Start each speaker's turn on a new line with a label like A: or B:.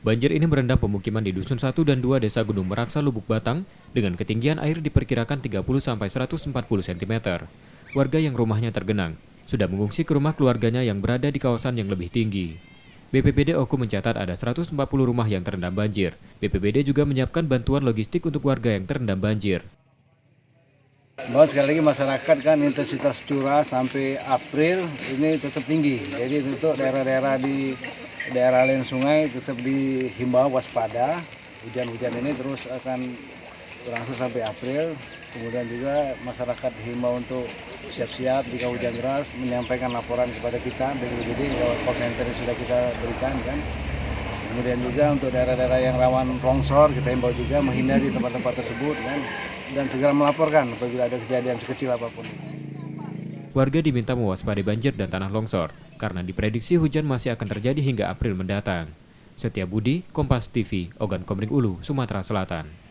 A: Banjir ini merendam pemukiman di Dusun 1 dan 2 Desa Gunung Meraksa, Lubuk Batang, dengan ketinggian air diperkirakan 30–140 cm. Warga yang rumahnya tergenang sudah mengungsi ke rumah keluarganya yang berada di kawasan yang lebih tinggi. BPBD Oku mencatat ada 140 rumah yang terendam banjir. BPBD juga menyiapkan bantuan logistik untuk warga yang terendam banjir.
B: Bahwa sekali lagi masyarakat kan intensitas curah sampai April ini tetap tinggi. Jadi untuk daerah-daerah di daerah aliran sungai tetap dihimbau waspada. Hujan-hujan ini terus akan berlangsung sampai April. Kemudian juga masyarakat dihimbau untuk siap-siap jika hujan deras, menyampaikan laporan kepada kita BPBD lewat call center yang sudah kita berikan kan. Kemudian juga untuk daerah-daerah yang rawan longsor kita himbau juga menghindari tempat-tempat tersebut kan, dan segera melaporkan apabila ada kejadian sekecil apapun.
A: Warga diminta mewaspadai banjir dan tanah longsor karena diprediksi hujan masih akan terjadi hingga April mendatang. Setia Budi, Kompas TV, Ogan Komering Ulu, Sumatera Selatan.